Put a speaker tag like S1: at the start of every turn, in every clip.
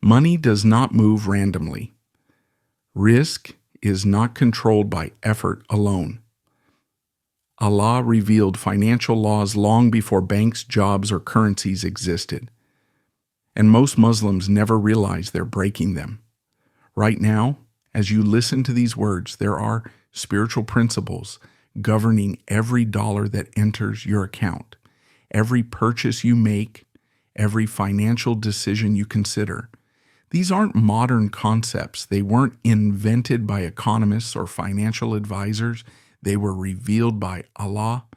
S1: Money does not move randomly. Risk is not controlled by effort alone. Allah revealed financial laws long before banks, jobs, or currencies existed. And most Muslims never realize they're breaking them. Right now, as you listen to these words, there are spiritual principles governing every dollar that enters your account, every purchase you make, every financial decision you consider. These aren't modern concepts. They weren't invented by economists or financial advisors. They were revealed by Allah,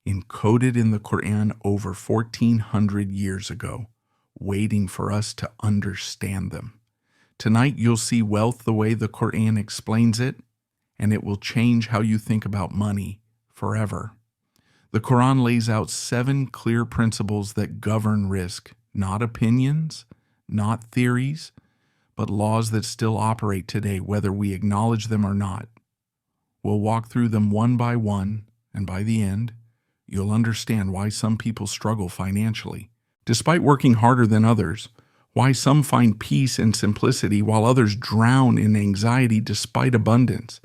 S1: encoded in the Qur'an over 1,400 years ago, waiting for us to understand them. Tonight you'll see wealth the way the Qur'an explains it, and it will change how you think about money forever. The Qur'an lays out 7 clear principles that govern risk, not opinions, not theories, but laws that still operate today, whether we acknowledge them or not. We'll walk through them one by one, and by the end, you'll understand why some people struggle financially, despite working harder than others, why some find peace and simplicity while others drown in anxiety despite abundance,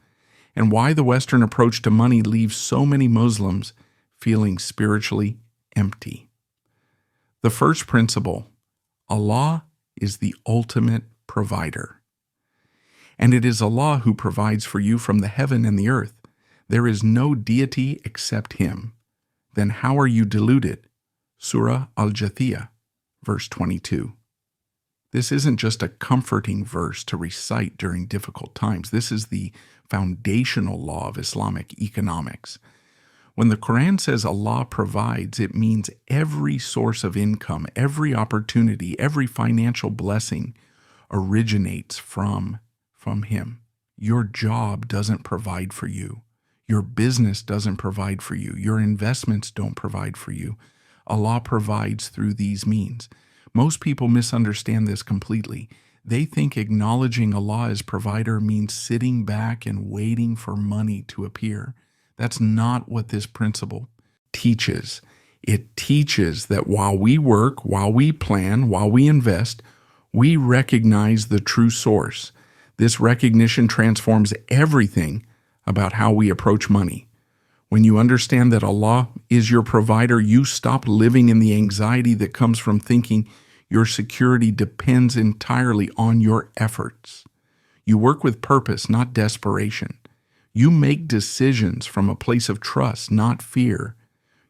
S1: and why the Western approach to money leaves so many Muslims feeling spiritually empty. The first principle: Allah is the ultimate provider. And it is Allah who provides for you from the heaven and the earth. There is no deity except Him. Then how are you deluded? Surah Al-Jathiyah, verse 22. This isn't just a comforting verse to recite during difficult times. This is the foundational law of Islamic economics. When the Quran says Allah provides, it means every source of income, every opportunity, every financial blessing originates from Him. Your job doesn't provide for you. Your business doesn't provide for you. Your investments don't provide for you. Allah provides through these means. Most people misunderstand this completely. They think acknowledging Allah as provider means sitting back and waiting for money to appear. That's not what this principle teaches. It teaches that while we work, while we plan, while we invest, we recognize the true source. This recognition transforms everything about how we approach money. When you understand that Allah is your provider, you stop living in the anxiety that comes from thinking your security depends entirely on your efforts. You work with purpose, not desperation. You make decisions from a place of trust, not fear.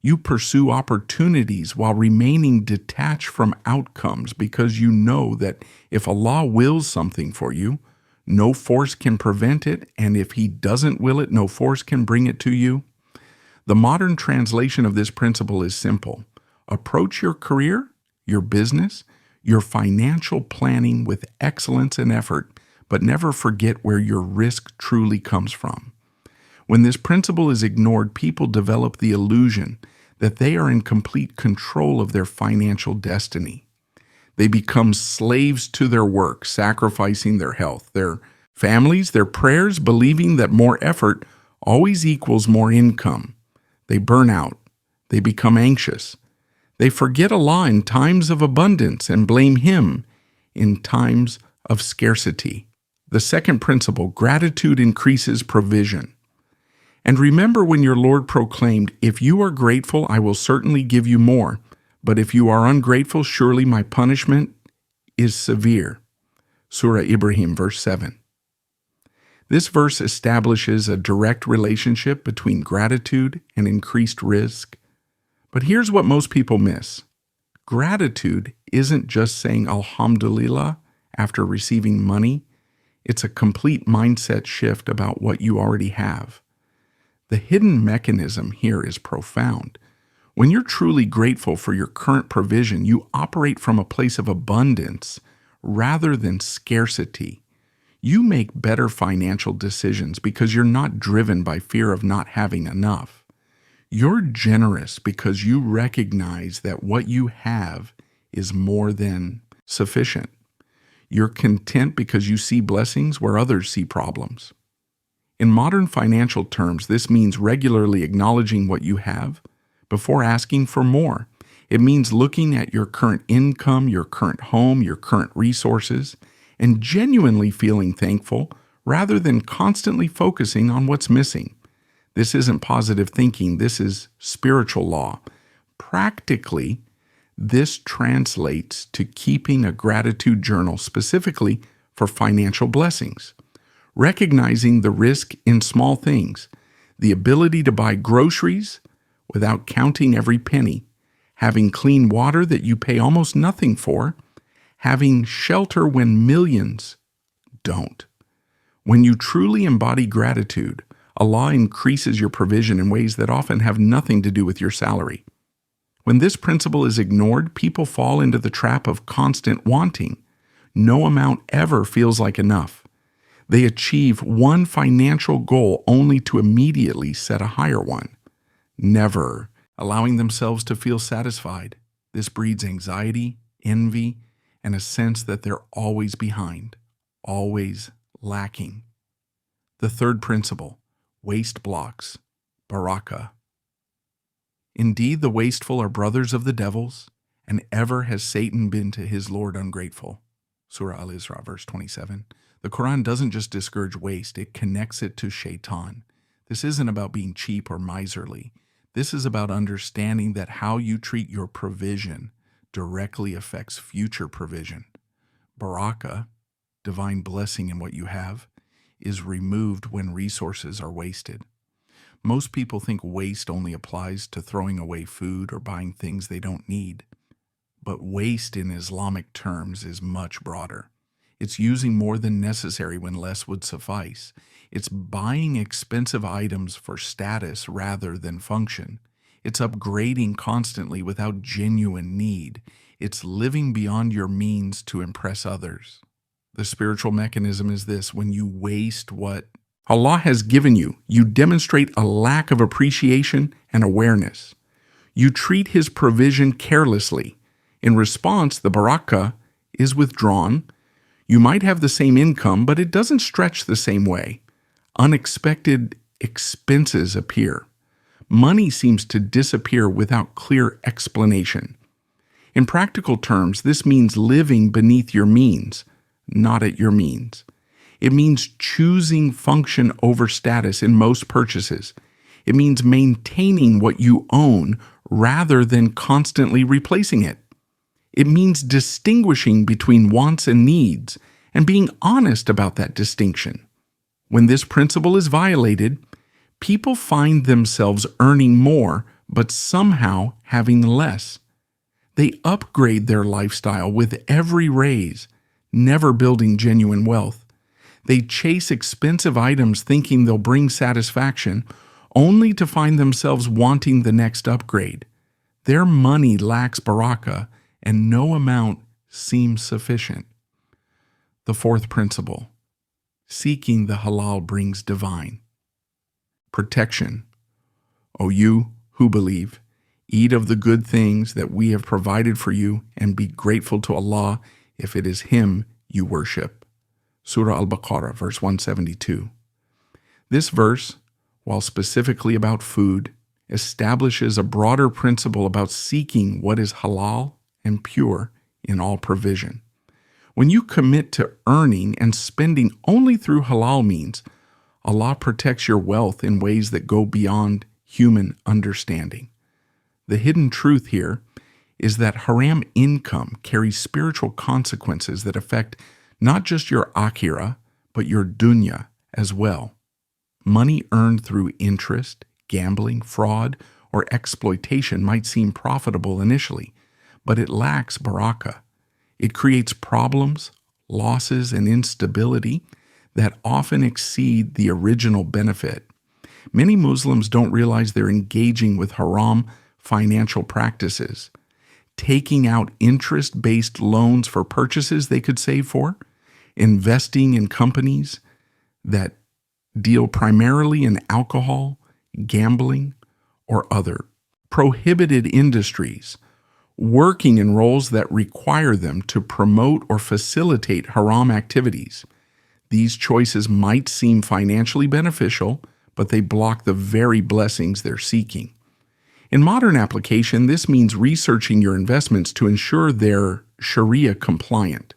S1: You pursue opportunities while remaining detached from outcomes because you know that if Allah wills something for you, no force can prevent it, and if He doesn't will it, no force can bring it to you. The modern translation of this principle is simple. Approach your career, your business, your financial planning with excellence and effort, but never forget where your risk truly comes from. When this principle is ignored, people develop the illusion that they are in complete control of their financial destiny. They become slaves to their work, sacrificing their health, their families, their prayers, believing that more effort always equals more income. They burn out. They become anxious. They forget Allah in times of abundance and blame Him in times of scarcity. The second principle: gratitude increases provision. And remember when your Lord proclaimed, "If you are grateful, I will certainly give you more. But if you are ungrateful, surely my punishment is severe." Surah Ibrahim, verse 7. This verse establishes a direct relationship between gratitude and increased risk. But here's what most people miss. Gratitude isn't just saying Alhamdulillah after receiving money. It's a complete mindset shift about what you already have. The hidden mechanism here is profound. When you're truly grateful for your current provision, you operate from a place of abundance rather than scarcity. You make better financial decisions because you're not driven by fear of not having enough. You're generous because you recognize that what you have is more than sufficient. You're content because you see blessings where others see problems. In modern financial terms, this means regularly acknowledging what you have before asking for more. It means looking at your current income, your current home, your current resources, and genuinely feeling thankful rather than constantly focusing on what's missing. This isn't positive thinking, this is spiritual law. Practically, this translates to keeping a gratitude journal specifically for financial blessings, recognizing the risk in small things, the ability to buy groceries without counting every penny, having clean water that you pay almost nothing for, having shelter when millions don't. When you truly embody gratitude, Allah increases your provision in ways that often have nothing to do with your salary. When this principle is ignored, people fall into the trap of constant wanting. No amount ever feels like enough. They achieve one financial goal only to immediately set a higher one, never allowing themselves to feel satisfied. This breeds anxiety, envy, and a sense that they're always behind, always lacking. The third principle, waste blocks, Barakah. Indeed, the wasteful are brothers of the devils, and ever has Satan been to his Lord ungrateful. Surah Al-Isra, verse 27. The Qur'an doesn't just discourage waste, it connects it to shaitan. This isn't about being cheap or miserly. This is about understanding that how you treat your provision directly affects future provision. Barakah, divine blessing in what you have, is removed when resources are wasted. Most people think waste only applies to throwing away food or buying things they don't need. But waste in Islamic terms is much broader. It's using more than necessary when less would suffice. It's buying expensive items for status rather than function. It's upgrading constantly without genuine need. It's living beyond your means to impress others. The spiritual mechanism is this: when you waste what Allah has given you, you demonstrate a lack of appreciation and awareness. You treat His provision carelessly. In response, the barakah is withdrawn. You might have the same income, but it doesn't stretch the same way. Unexpected expenses appear. Money seems to disappear without clear explanation. In practical terms, this means living beneath your means, not at your means. It means choosing function over status in most purchases. It means maintaining what you own rather than constantly replacing it. It means distinguishing between wants and needs and being honest about that distinction. When this principle is violated, people find themselves earning more but somehow having less. They upgrade their lifestyle with every raise, never building genuine wealth. They chase expensive items thinking they'll bring satisfaction, only to find themselves wanting the next upgrade. Their money lacks barakah, and no amount seems sufficient. The fourth principle, seeking the halal brings divine protection. O you who believe, eat of the good things that we have provided for you, and be grateful to Allah if it is Him you worship. Surah Al-Baqarah, verse 172. This verse, while specifically about food, establishes a broader principle about seeking what is halal and pure in all provision. When you commit to earning and spending only through halal means, Allah protects your wealth in ways that go beyond human understanding. The hidden truth here is that haram income carries spiritual consequences that affect not just your akhirah, but your dunya as well. Money earned through interest, gambling, fraud, or exploitation might seem profitable initially, but it lacks barakah. It creates problems, losses, and instability that often exceed the original benefit. Many Muslims don't realize they're engaging with haram financial practices, taking out interest-based loans for purchases they could save for, investing in companies that deal primarily in alcohol, gambling, or other prohibited industries, working in roles that require them to promote or facilitate haram activities. These choices might seem financially beneficial, but they block the very blessings they're seeking. In modern application, this means researching your investments to ensure they're Sharia compliant.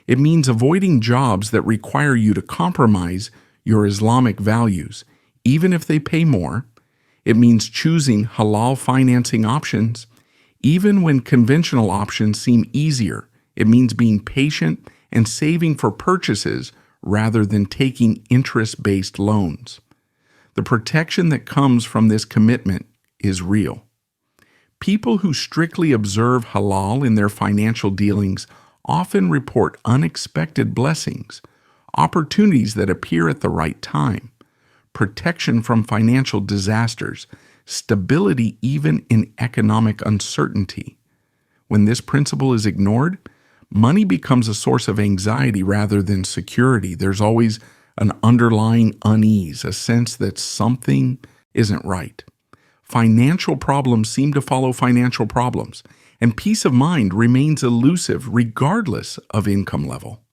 S1: It means avoiding jobs that require you to compromise your Islamic values, even if they pay more. It means choosing halal financing options, even when conventional options seem easier. It means being patient and saving for purchases rather than taking interest-based loans. The protection that comes from this commitment is real. People who strictly observe halal in their financial dealings often report unexpected blessings, opportunities that appear at the right time, protection from financial disasters, stability even in economic uncertainty. When this principle is ignored, money becomes a source of anxiety rather than security. There's always an underlying unease, a sense that something isn't right. Financial problems seem to follow financial problems, and peace of mind remains elusive regardless of income level.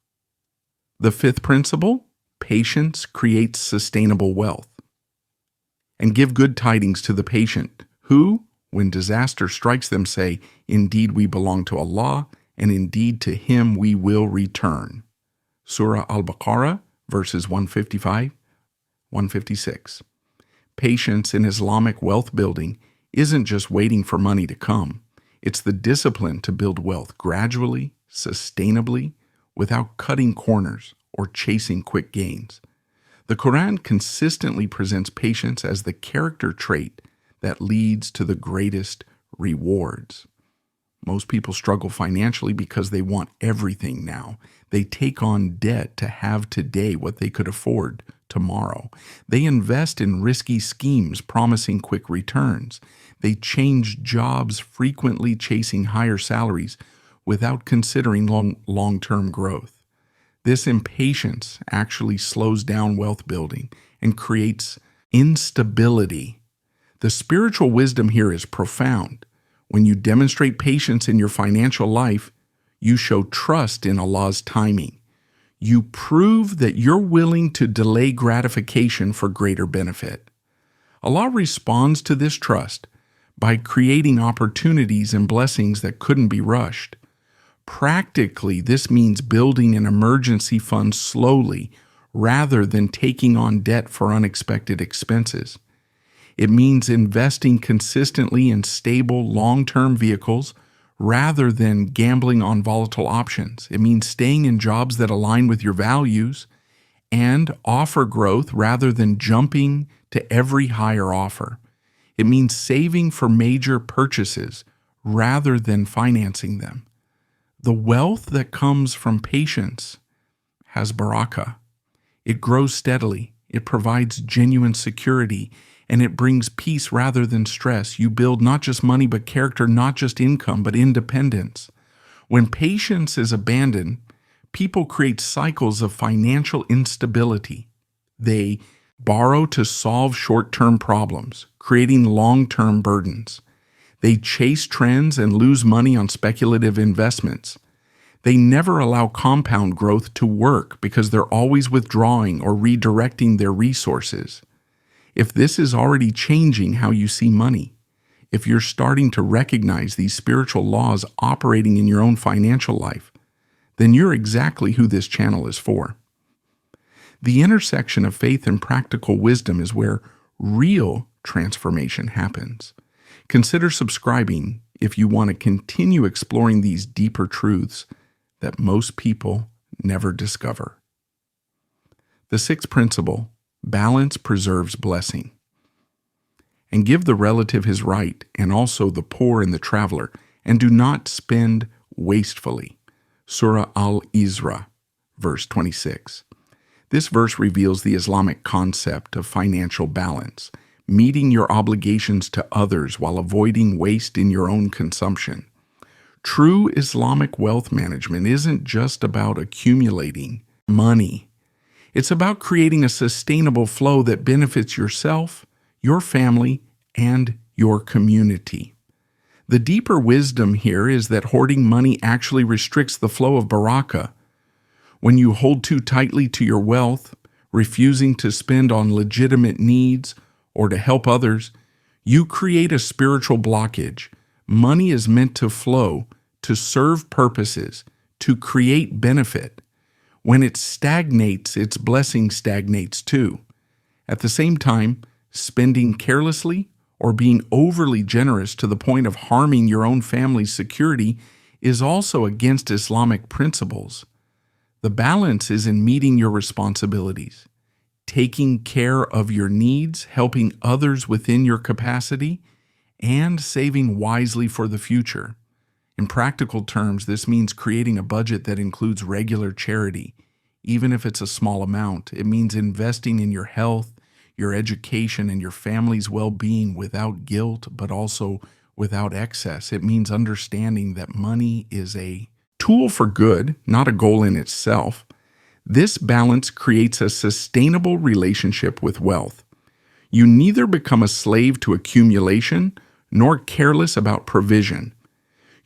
S1: The fifth principle, patience creates sustainable wealth. And give good tidings to the patient, who, when disaster strikes them, say, "Indeed we belong to Allah, and indeed to Him we will return." Surah Al-Baqarah, verses 155, 156. Patience in Islamic wealth building isn't just waiting for money to come. It's the discipline to build wealth gradually, sustainably, without cutting corners or chasing quick gains. The Qur'an consistently presents patience as the character trait that leads to the greatest rewards. Most people struggle financially because they want everything now. They take on debt to have today what they could afford tomorrow. They invest in risky schemes promising quick returns. They change jobs frequently chasing higher salaries without considering long-term growth. This impatience actually slows down wealth building and creates instability. The spiritual wisdom here is profound. When you demonstrate patience in your financial life, you show trust in Allah's timing. You prove that you're willing to delay gratification for greater benefit. Allah responds to this trust by creating opportunities and blessings that couldn't be rushed. Practically, this means building an emergency fund slowly rather than taking on debt for unexpected expenses. It means investing consistently in stable, long-term vehicles rather than gambling on volatile options. It means staying in jobs that align with your values and offer growth rather than jumping to every higher offer. It means saving for major purchases rather than financing them. The wealth that comes from patience has barakah. It grows steadily. It provides genuine security, and it brings peace rather than stress. You build not just money but character, not just income but independence. When patience is abandoned, people create cycles of financial instability. They borrow to solve short-term problems, creating long-term burdens. They chase trends and lose money on speculative investments. They never allow compound growth to work because they're always withdrawing or redirecting their resources. If this is already changing how you see money, if you're starting to recognize these spiritual laws operating in your own financial life, then you're exactly who this channel is for. The intersection of faith and practical wisdom is where real transformation happens. Consider subscribing if you want to continue exploring these deeper truths that most people never discover. The sixth principle, balance preserves blessing. And give the relative his right, and also the poor and the traveler, and do not spend wastefully. Surah Al-Isra, verse 26. This verse reveals the Islamic concept of financial balance, meeting your obligations to others while avoiding waste in your own consumption. True Islamic wealth management isn't just about accumulating money. It's about creating a sustainable flow that benefits yourself, your family, and your community. The deeper wisdom here is that hoarding money actually restricts the flow of barakah. When you hold too tightly to your wealth, refusing to spend on legitimate needs or to help others, You create a spiritual blockage. Money is meant to flow, to serve purposes, to create benefit. When it stagnates, its blessing stagnates too. At the same time, spending carelessly or being overly generous to the point of harming your own family's security is also against Islamic principles. The balance is in meeting your responsibilities, taking care of your needs, helping others within your capacity, and saving wisely for the future. In practical terms, this means creating a budget that includes regular charity, even if it's a small amount. It means investing in your health, your education, and your family's well-being without guilt, but also without excess. It means understanding that money is a tool for good, not a goal in itself. This balance creates a sustainable relationship with wealth. You neither become a slave to accumulation nor careless about provision.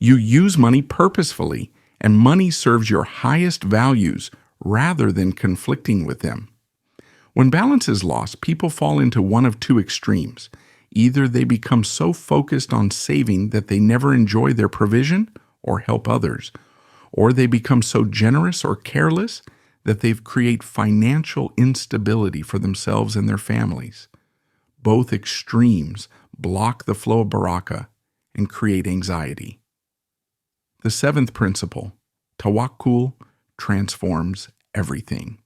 S1: You use money purposefully, and money serves your highest values rather than conflicting with them. When balance is lost, people fall into one of two extremes. Either they become so focused on saving that they never enjoy their provision or help others, or they become so generous or careless that they create financial instability for themselves and their families. Both extremes block the flow of barakah and create anxiety. The seventh principle, Tawakkul, transforms everything.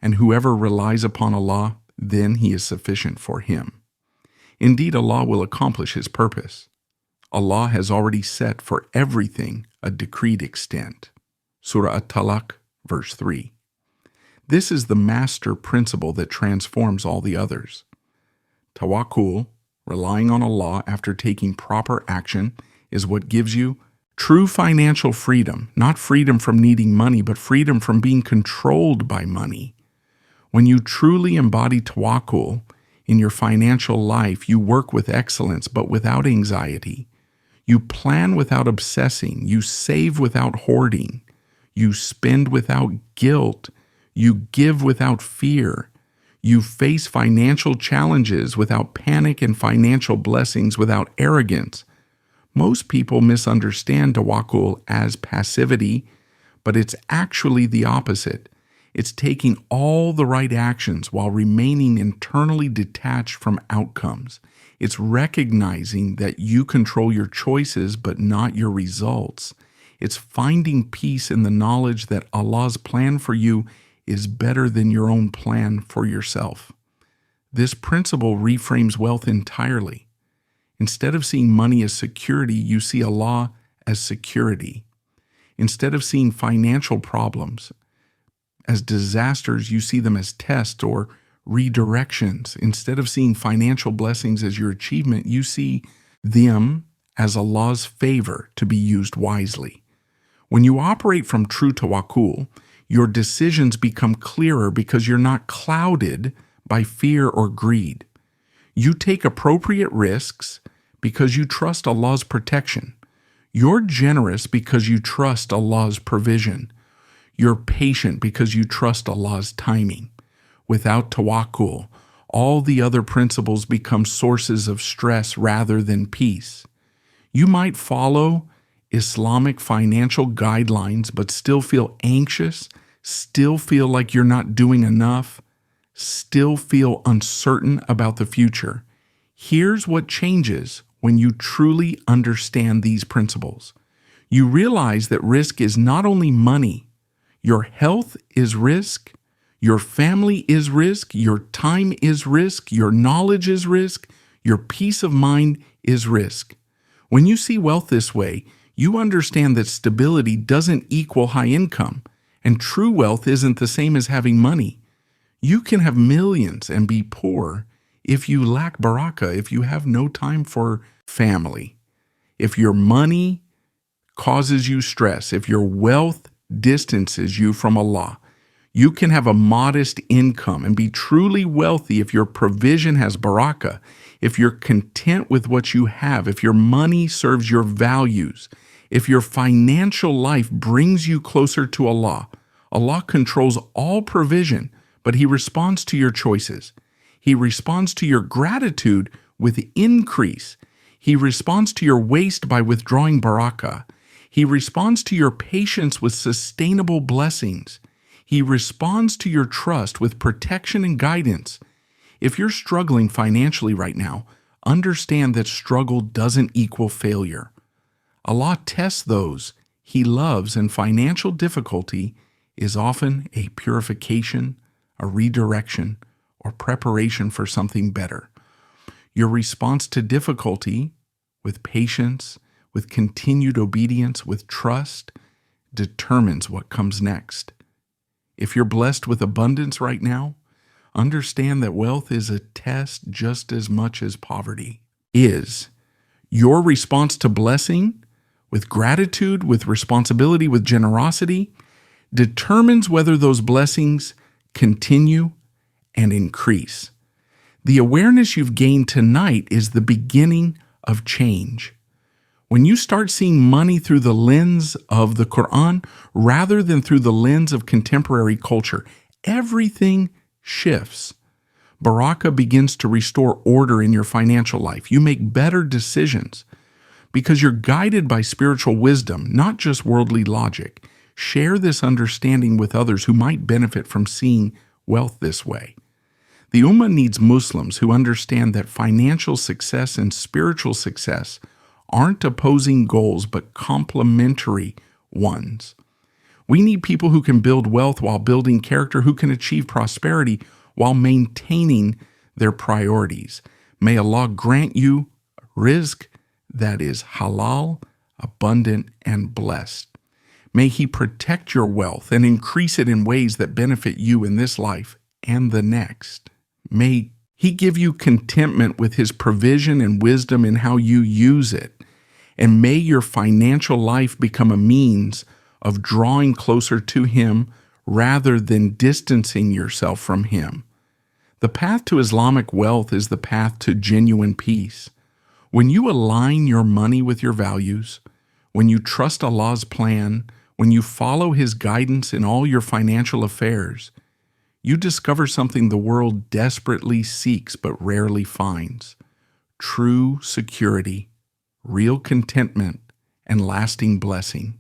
S1: And whoever relies upon Allah, then He is sufficient for him. Indeed, Allah will accomplish His purpose. Allah has already set for everything a decreed extent. Surah At-Talaq, verse 3. This is the master principle that transforms all the others. Tawakkul, relying on Allah after taking proper action, is what gives you true financial freedom, not freedom from needing money, but freedom from being controlled by money. When you truly embody tawakkul in your financial life, you work with excellence but without anxiety. You plan without obsessing. You save without hoarding. You spend without guilt. You give without fear. You face financial challenges without panic and financial blessings without arrogance. Most people misunderstand tawakkul as passivity, but it's actually the opposite. It's taking all the right actions while remaining internally detached from outcomes. It's recognizing that you control your choices but not your results. It's finding peace in the knowledge that Allah's plan for you is better than your own plan for yourself. This principle reframes wealth entirely. Instead of seeing money as security, you see Allah as security. Instead of seeing financial problems as disasters, you see them as tests or redirections. Instead of seeing financial blessings as your achievement, you see them as Allah's favor to be used wisely. When you operate from true tawakkul, your decisions become clearer because you're not clouded by fear or greed. You take appropriate risks because you trust Allah's protection. You're generous because you trust Allah's provision. You're patient because you trust Allah's timing. Without tawakkul, all the other principles become sources of stress rather than peace. You might follow Islamic financial guidelines but still feel anxious, still feel like you're not doing enough, still feel uncertain about the future. Here's what changes when you truly understand these principles. You realize that risk is not only money. Your health is risk, your family is risk, your time is risk, your knowledge is risk, your peace of mind is risk. When you see wealth this way, you understand that stability doesn't equal high income, and true wealth isn't the same as having money. You can have millions and be poor if you lack barakah, if you have no time for family, if your money causes you stress, if your wealth distances you from Allah. You can have a modest income and be truly wealthy if your provision has barakah, if you're content with what you have, if your money serves your values, if your financial life brings you closer to Allah. Allah controls all provision, but He responds to your choices. He responds to your gratitude with increase. He responds to your waste by withdrawing Barakah. He responds to your patience with sustainable blessings. He responds to your trust with protection and guidance. If you're struggling financially right now, understand that struggle doesn't equal failure. Allah tests those He loves, and financial difficulty is often a purification, a redirection, or preparation for something better. Your response to difficulty, with patience, with continued obedience, with trust, determines what comes next. If you're blessed with abundance right now, understand that wealth is a test just as much as poverty is. Your response to blessing, with gratitude, with responsibility, with generosity, determines whether those blessings continue and increase. The awareness you've gained tonight is the beginning of change. When you start seeing money through the lens of the Qur'an rather than through the lens of contemporary culture, everything shifts. Barakah begins to restore order in your financial life. You make better decisions because you're guided by spiritual wisdom, not just worldly logic. Share this understanding with others who might benefit from seeing wealth this way. The Ummah needs Muslims who understand that financial success and spiritual success aren't opposing goals but complementary ones. We need people who can build wealth while building character, who can achieve prosperity while maintaining their priorities. May Allah grant you rizq that is halal, abundant, and blessed. May He protect your wealth and increase it in ways that benefit you in this life and the next. May He give you contentment with His provision and wisdom in how you use it. And may your financial life become a means of drawing closer to Him rather than distancing yourself from Him. The path to Islamic wealth is the path to genuine peace. When you align your money with your values, when you trust Allah's plan, when you follow His guidance in all your financial affairs, you discover something the world desperately seeks but rarely finds: true security, real contentment, and lasting blessing.